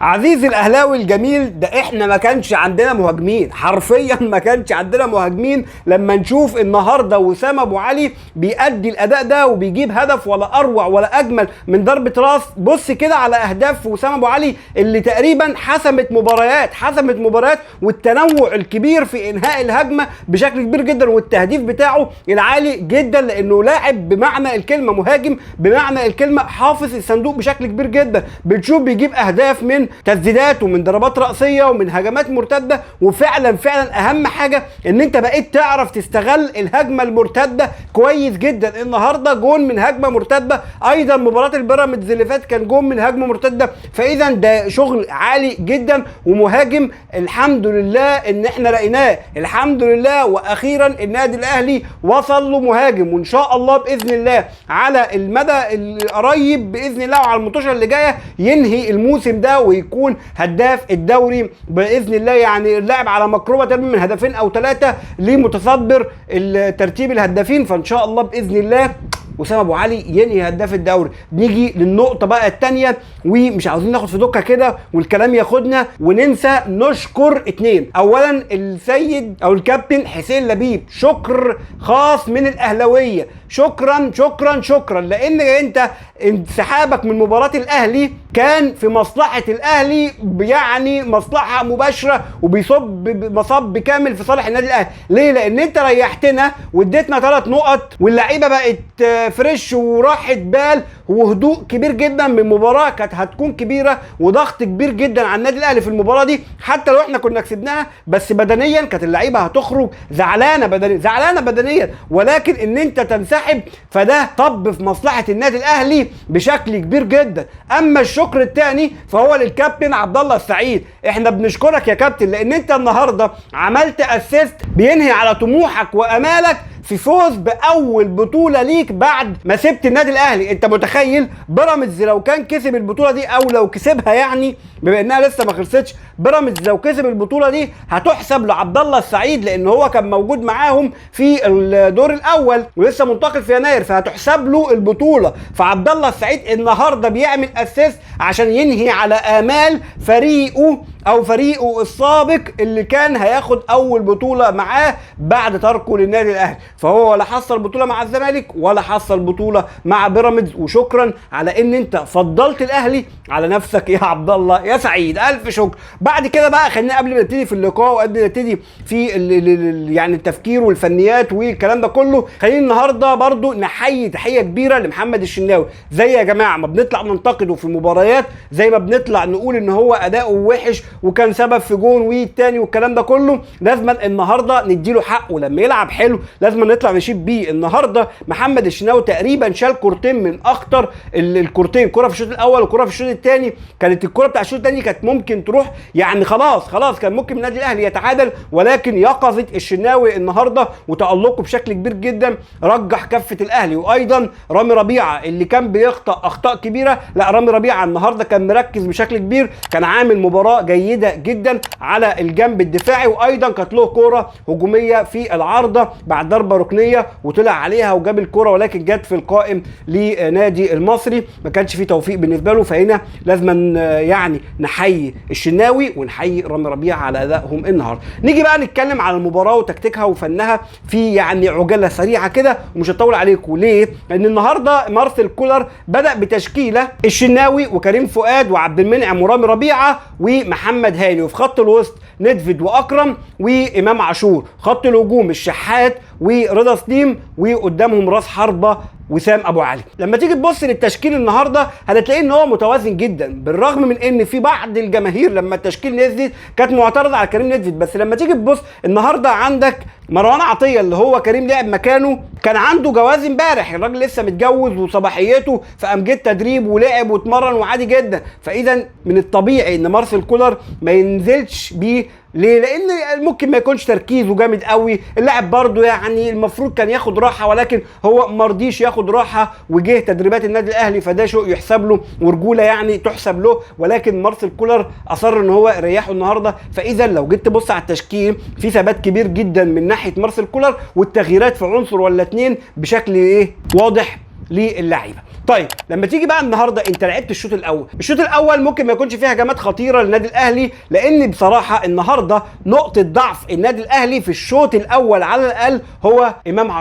عزيزي الاهلاوي الجميل، ده احنا ما كانش عندنا مهاجمين، حرفيا ما كانش عندنا مهاجمين. لما نشوف النهارده وسام ابو علي بيأدي الاداء ده وبيجيب هدف ولا اروع ولا اجمل من ضربه راس. بص كده على اهداف وسام ابو علي اللي تقريبا حسمت مباريات والتنوع الكبير في انهاء الهجمه بشكل كبير جدا، والتهديف بتاعه العالي جدا، لانه لاعب بمعنى الكلمه، مهاجم بمعنى الكلمه، حافظ الصندوق بشكل كبير جدا. بتشوف بيجيب اهداف من تسديدات ومن ضربات رأسية ومن هجمات مرتدة، وفعلا اهم حاجة ان انت بقيت تعرف تستغل الهجمة المرتدة كويس جدا. النهاردة جون من هجمة مرتدة، ايضا مباراة البيراميدز اللي فات كان جون من هجمة مرتدة. فاذا ده شغل عالي جدا، ومهاجم الحمد لله ان احنا لقيناه، الحمد لله. واخيرا النادي الاهلي وصل له مهاجم، وان شاء الله باذن الله على المدى القريب باذن الله وعلى المطوشه اللي جايه ينهي الموسم ده ويكون هداف الدوري باذن الله. يعني اللاعب على مقربه تقريبا من هدفين او 3 لمتصدر ترتيب الهدافين، فان شاء الله باذن الله وسام ابو علي ينهي هداف الدوري. نيجي للنقطه بقى الثانيه، ومش عاوزين ناخد في دوكه كده والكلام ياخدنا وننسى نشكر 2. اولا السيد او الكابتن حسين لبيب، شكر خاص من الاهلاويه، شكرا لان انت انسحابك من مباراه الاهلي كان في مصلحه الاهلي، يعني مصلحه مباشره وبيصب مصب كامل في صالح النادي الاهلي. ليه؟ لان انت ريحتنا واديتنا 3 نقط، واللعيبه بقت فريش وراحت بال وهدوء كبير جدا من مباراه كانت هتكون كبيره وضغط كبير جدا على النادي الاهلي في المباراه دي. حتى لو احنا كنا كسبناها، بس بدنيا كانت اللعيبه هتخرج زعلانه بدنيا، ولكن ان انت تنسحب فده طب في مصلحه النادي الاهلي بشكل كبير جدا. اما الشكر الثاني فهو للكابتن عبد الله السعيد. احنا بنشكرك يا كابتن لان انت النهارده عملت اسيست بينهي على طموحك وامالك في فوز باول بطوله ليك بعد ما سبت النادي الاهلي. انت متخيل بيراميدز لو كان كسب البطوله دي، او لو كسبها يعني بما انها لسه ما خلصتش، بيراميدز لو كسب البطوله دي هتحسب لعبد الله السعيد، لان هو كان موجود معاهم في الدور الاول ولسه منتقل في يناير، فهتحسب له البطوله. فعبد الله السعيد النهارده بيعمل اسيست عشان ينهي على امال فريقه السابق اللي كان هياخد اول بطوله معاه بعد تركه للنادي الاهلي. فهو ولا حصل بطوله مع الزمالك ولا حصل بطوله مع بيراميدز، وشكرا على ان انت فضلت الاهلي على نفسك يا عبد الله يا سعيد، الف شكر. بعد كده بقى خلينا قبل ما نبتدي في اللقاء وقبل ما نبتدي في يعني التفكير والفنيات والكلام ده كله، خلينا النهارده برضو نحيي تحيه كبيره لمحمد الشناوي. زي يا جماعه ما بنطلع ننتقده في المباريات، زي ما بنطلع نقول ان هو اداؤه وحش وكان سبب في جون والتاني والكلام ده كله، لازم النهارده نديله حقه. لما يلعب حلو لازم نطلع نشيد بيه. النهارده محمد الشناوي تقريبا شال كورتين من اخطر الكورتين، كره في الشوط الاول وكره في الشوط الثاني. كانت الكره بتاع الشوط الثاني كانت ممكن تروح، يعني خلاص كان ممكن النادي الاهلي يتعادل، ولكن يقظه الشناوي النهارده وتالقه بشكل كبير جدا رجح كفه الاهلي. وايضا رامي ربيعه اللي كان بيخطئ اخطاء كبيره، لا رامي ربيعه النهارده كان مركز بشكل كبير، كان عامل مباراه جيده جدا على الجنب الدفاعي. وايضا كانت له كوره هجوميه في العارضه بعد ضربه ركنيه وطلع عليها وجاب الكوره، ولكن جت في القائم لنادي المصري، ما كانش فيه توفيق بالنسبه له. فهنا لازم يعني نحيي الشناوي ونحيي رامي ربيعه على ادائهم النهارده. نيجي بقى نتكلم على المباراه وتكتيكها وفنها في يعني عجاله سريعه كده، ومش هطول عليكم. ليه؟ لان النهارده مارسيل كولر بدا بتشكيله الشناوي وكريم فؤاد وعبد المنعم ورامي ربيعه ومحمد هاني، وفي خط الوسط ندفد واكرم وامام عاشور، خط الهجوم الشحات ورضا سليم، وقدامهم راس حربه وسام ابو علي. لما تيجي تبص للتشكيل النهارده هتلاقي ان هو متوازن جدا، بالرغم من ان في بعض الجماهير لما التشكيل نزل كانت معترضه على كريم ندفد. بس لما تيجي تبص النهارده عندك مروان عطيه اللي هو كريم لعب مكانه، كان عنده جواز امبارح، الراجل لسه متجوز وصباحيته، فقام جه تدريب ولعب واتمرن وعادي جدا. فاذا من الطبيعي ان مارسيل كولر ما ينزلش بيه. ليه؟ لان ممكن ما يكونش تركيزه جامد قوي، اللاعب برضو يعني المفروض كان ياخد راحه، ولكن هو مرضيش ياخد راحه وجه تدريبات النادي الاهلي، فده شيء يحسب له ورجوله يعني تحسب له. ولكن مارسيل كولر اصر ان هو يريحه النهارده. فاذا لو جيت تبص على التشكيل في ثبات كبير جدا من ناحيه مارسيل كولر، والتغييرات في عنصر ولا 2 بشكل واضح للعيبه. طيب لما تيجي بقى النهارده انت لعبت الشوط الاول ممكن ما يكونش فيه هجمات خطيره للنادي الاهلي، لان بصراحه النهارده نقطه ضعف النادي الاهلي في الشوط الاول على الاقل هو امام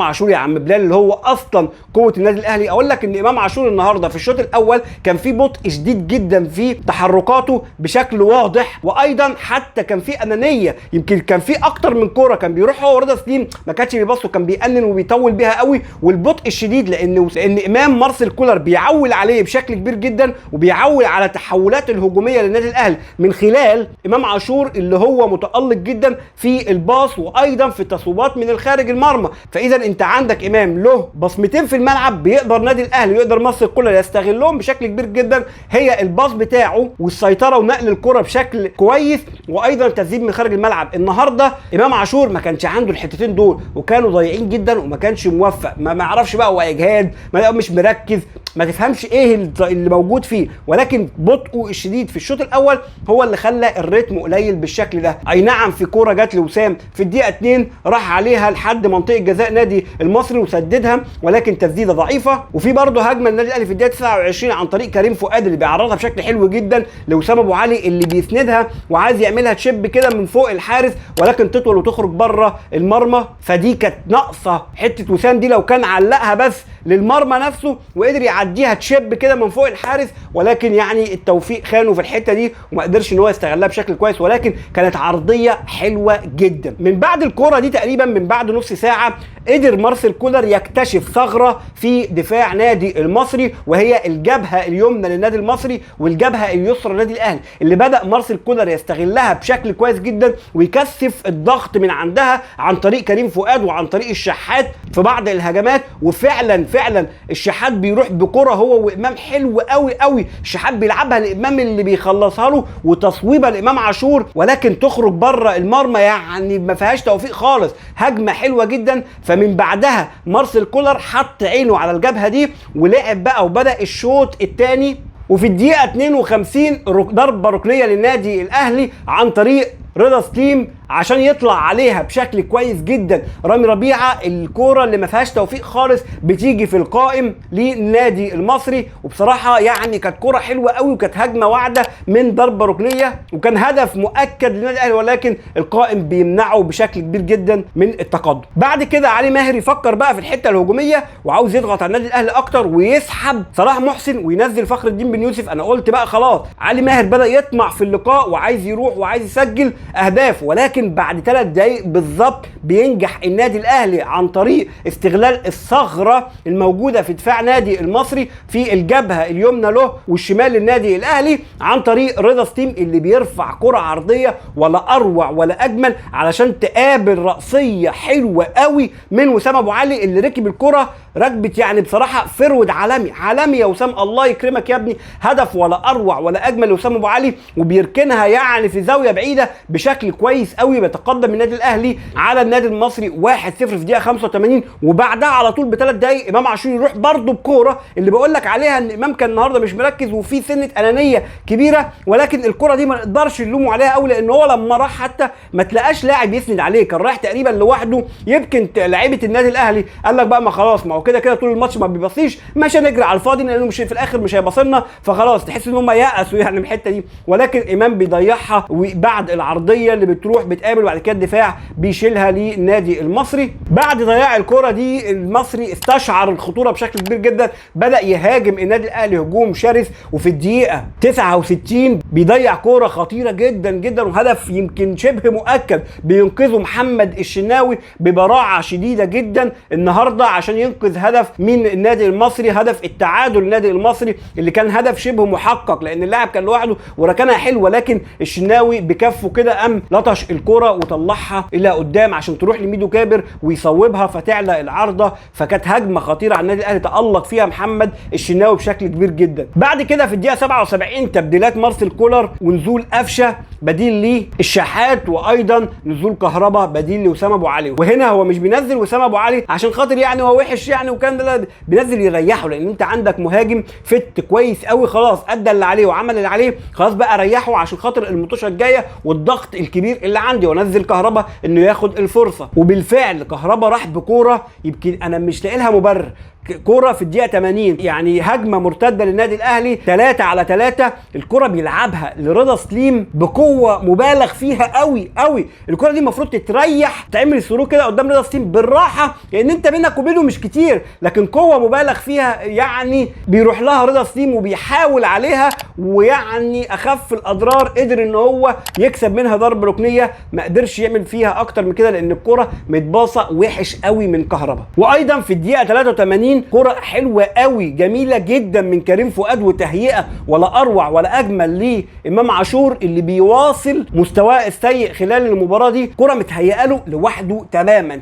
عاشور يا عم بلال اللي هو اصلا قوه النادي الاهلي. اقول لك ان امام عاشور النهارده في الشوط الاول كان في بطء شديد جدا في تحركاته بشكل واضح، وايضا حتى كان في انانيه، يمكن كان في اكتر من كوره كان بيروح هو ورضا سليم ما كانش بيبصوا، كان بيأنن وبيطول بيها قوي، والبطء الشديد لان امام مارسيل كولر بيعول عليه بشكل كبير جدا، وبيعول على التحولات الهجوميه للنادي الاهلي من خلال امام عاشور اللي هو متألق جدا في الباص وايضا في التصويبات من الخارج المرمى. فاذا انت عندك امام له بصمتين في الملعب بيقدر النادي الاهلي يقدر مارسيل كولر يستغلهم بشكل كبير جدا، هي الباص بتاعه والسيطره ونقل الكره بشكل كويس، وايضا التسديد من خارج الملعب. النهارده امام عاشور ما كانش عنده الحتتين دول وكانوا ضايعين جدا وما كانش موفق، ما اعرفش بقى هو اجهاد، مش مركز، ما تفهمش ايه اللي موجود فيه، ولكن بطئه الشديد في الشوط الاول هو اللي خلى الريتم قليل بالشكل ده. اي نعم في كوره جت لوسام في الدقيقه 2 راح عليها لحد منطقه جزاء نادي المصري وسددها، ولكن تسديده ضعيفه. وفي برضه هجمه النادي الاهلي في الدقيقه 29 عن طريق كريم فؤاد اللي بيعرضها بشكل حلو جدا لوسام ابو علي اللي بيسندها وعايز يعملها تشيب كده من فوق الحارس، ولكن تطول وتخرج بره المرمى. فدي كانت ناقصه حته وسام دي، لو كان علقها بس للمرمى نفسه وقدر يعديها تشيب كده من فوق الحارس، ولكن يعني التوفيق خانه في الحته دي وما قدرش ان هو يستغلها بشكل كويس، ولكن كانت عرضيه حلوه جدا. من بعد الكوره دي تقريبا من بعد نص ساعه قدر مارسيل كولر يكتشف ثغره في دفاع نادي المصري، وهي الجبهه اليمنى للنادي المصري والجبهه اليسرى للنادي الاهلي، اللي بدا مارسيل كولر يستغلها بشكل كويس جدا ويكثف الضغط من عندها عن طريق كريم فؤاد وعن طريق الشحات في بعض الهجمات. وفعلا الشحات بيروح بكره هو وامام حلو قوي، الشحات بيلعبها لامام اللي بيخلصها له وتصويبه لامام عاشور، ولكن تخرج بره المرمى، يعني ما فيهاش توفيق خالص، هجمه حلوه جدا. فمن بعدها مارسيل كولر حط عينه على الجبهه دي ولعب بقى وبدا الشوط الثاني. وفي الدقيقه 52 ضربه ركنيه للنادي الاهلي عن طريق رضا سليم عشان يطلع عليها بشكل كويس جدا رامي ربيعه، الكوره اللي ما فيهاش توفيق خالص بتيجي في القائم للنادي المصري. وبصراحه يعني كانت كوره حلوه قوي وكانت هجمه واعده من ضربه ركنيه وكان هدف مؤكد للنادي الاهلي، ولكن القائم بيمنعه بشكل كبير جدا من التقدم. بعد كده علي ماهر يفكر بقى في الحته الهجوميه وعاوز يضغط على النادي الاهلي اكتر ويسحب صلاح محسن وينزل فخر الدين بن يوسف. انا قلت بقى خلاص علي ماهر بدا يطمع في اللقاء وعايز يروح وعايز يسجل اهداف، ولكن بعد 3 دقايق بالظبط بينجح النادي الاهلي عن طريق استغلال الثغره الموجوده في دفاع نادي المصري في الجبهه اليمنى له والشمال للنادي الاهلي عن طريق رضا سليم اللي بيرفع كره عرضيه ولا اروع ولا اجمل علشان تقابل راسيه حلوه قوي من وسام ابو علي اللي ركب الكره ركبت، يعني بصراحه فرود عالمي يا وسام، الله يكرمك يا ابني، هدف ولا اروع ولا اجمل لوسام ابو علي، وبيركنها يعني في زاويه بعيده بشكل كويس قوي. بيتقدم النادي الاهلي على النادي المصري 1-0 في دقيقه 85، وبعدها على طول ب3 دقايق امام عاشور يروح برده بكوره اللي بقول لك عليها ان امام كان النهارده مش مركز وفي سنه انانيه كبيره، ولكن الكوره دي ما نقدرش نلومه عليها قوي لان هو لما راح حتى ما تلاقاش لاعب يسند عليه، كان رايح تقريبا لوحده. يمكن لعيبه النادي الاهلي قال لك بقى ما خلاص، ما هو كده طول الماتش ما بيبصيش، مش هنجري على الفاضي لانه مش في الاخر مش هيبصلنا، فخلاص تحس ان هم يأسوا يعني من الحته دي، ولكن امام بيضيعها وبعد العرضيه اللي بتروح بتقابل وبعد كده الدفاع بيشيلها للنادي المصري. بعد ضياع الكره دي المصري استشعر الخطوره بشكل كبير جدا، بدا يهاجم النادي الاهلي هجوم شرس، وفي الدقيقه 69 بيضيع كوره خطيره جدا وهدف يمكن شبه مؤكد بينقذه محمد الشناوي ببراعه شديده جدا النهارده عشان ينقذ هدف من النادي المصري، هدف التعادل للنادي المصري اللي كان هدف شبه محقق لان اللاعب كان لوحده وركنها حلو، ولكن الشناوي بكفه كده قام لطش الكوره وطلعها الى قدام عشان تروح لميدو كابر ويصوبها فتعلى العارضه. فكانت هجمه خطيره على النادي الاهلي تألق فيها محمد الشناوي بشكل كبير جدا. بعد كده في الدقيقه 77 تبديلات مارسيل كولر ونزول قفشه بديل للشحات، وايضا نزول كهربا بديل لوسام ابو علي. وهنا هو مش بينزل وسام ابو علي عشان خاطر يعني هو وحش يعني وكان ده، بينزل يريحه لان انت عندك مهاجم فت كويس قوي خلاص ادى اللي عليه وعمل اللي عليه، خلاص بقى ريحه عشان خاطر المطوشه الجايه والضغط الكبير اللي عندي، ونزل كهربا انه ياخد الفرصه. وبالفعل كهربا راح بكوره يمكن انا مش لاقي لها مبرر، كرة في الدقيقة 80 يعني هجمة مرتدة للنادي الاهلي 3-على-3، الكرة بيلعبها لرضا سليم بقوة مبالغ فيها قوي قوي. الكرة دي المفروض تتريح، تعمل ثرو كده قدام رضا سليم بالراحة، لان انت بينك وبينه مش كتير، لكن قوة مبالغ فيها يعني بيروح لها رضا سليم وبيحاول عليها، ويعني اخف الاضرار قدر ان هو يكسب منها ضربة ركنية، ما قدرش يعمل فيها اكتر من كده لان الكرة متباصة وحش قوي من كهربا. وايضا في الدقيقة 83 كرة حلوة قوي جميلة جدا من كريم فؤاد، وتهيئة ولا اروع ولا اجمل لامام عاشور اللي بيواصل مستواه السيء خلال المباراة دي. كرة متهيئة له لوحده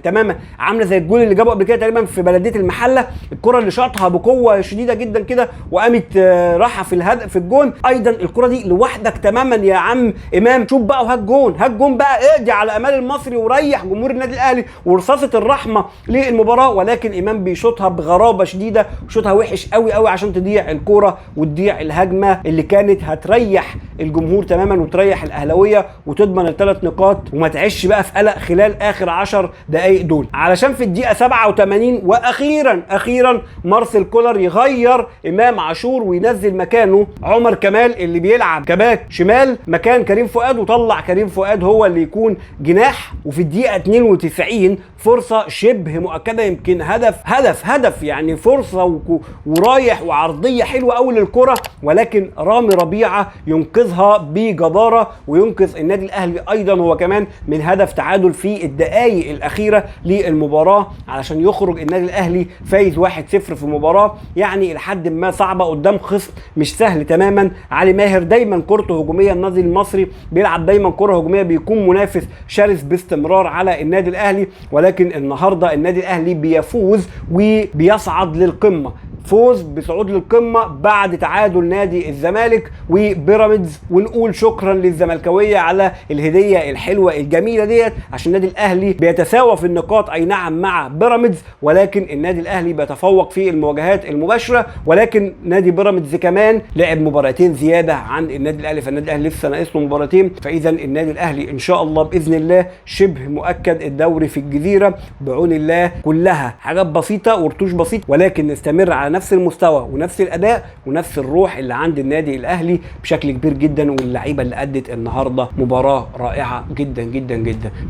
تماما عاملة زي الجول اللي جابه قبل كده تقريبا في بلدية المحلة، الكرة اللي شاطها بقوة شديدة جدا كده وقامت راحة في الجون. ايضا الكرة دي لوحدك تماما يا عم امام، شوف بقى وهات جون بقى، اقضي على امال المصري وريح جمهور النادي الاهلي ورصاصة الرحمة للمباراة. ولكن امام بيشوطها بغرابة شديدة، شوطها وحش قوي عشان تضيع الكرة وتضيع الهجمة اللي كانت هتريح الجمهور تماما وتريح الاهلاوية وتضمن ال3 نقاط وما تعيش بقى في قلق خلال اخر 10 دقايق دول. علشان في الدقيقة 87 واخيرا مارسيل كولر يغير امام عاشور وينزل مكانه عمر كمال اللي بيلعب كباك شمال مكان كريم فؤاد، وطلع كريم فؤاد هو اللي يكون جناح. وفي الدقيقة 92 فرصة شبه مؤكدة، يمكن هدف يعني فرصة ورايح وعرضية حلوة قوي للكرة، ولكن رامي ربيعة ينقذها بجدارة وينقذ النادي الاهلي ايضا هو كمان من هدف تعادل في الدقائق الاخيرة للمباراة، علشان يخرج النادي الاهلي فايز 1-0 في مباراة يعني لحد ما صعبة قدام خصم مش سهل تماما. علي ماهر دايما كرته هجومية، النادي المصري بيلعب دايما كرة هجومية، بيكون منافس شرس باستمرار على النادي الاهلي، ولكن النهارده النادي الاهلي بيفوز وبيصعد للقمة، فوز بصعود للقمة بعد تعادل نادي الزمالك وبيراميدز. ونقول شكرا للزملكاوية على الهدية الحلوة الجميلة ديت، عشان النادي الاهلي بيتساوى في النقاط اي نعم مع بيراميدز، ولكن النادي الاهلي بيتفوق في المواجهات المباشرة، ولكن نادي بيراميدز كمان لعب مباراتين زيادة عن النادي الاهلي، فالنادي الاهلي لسه ناقص له مباراتين. فاذا النادي الاهلي ان شاء الله باذن الله شبه مؤكد الدوري في الجزيرة بعون الله. كلها حاجات بسيطة ورتوش بسيط، ولكن نستمر على نفس المستوى ونفس الاداء ونفس الروح اللي عند النادي الاهلي بشكل كبير جدا، واللعيبه اللي ادت النهارده مباراه رائعه جدا.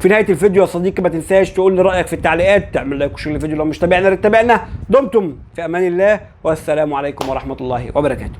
في نهايه الفيديو يا صديقي ما تنساش تقول لي رايك في التعليقات، تعمل لايك وشير الفيديو لو مش تابعنا. دمتم في امان الله والسلام عليكم ورحمه الله وبركاته.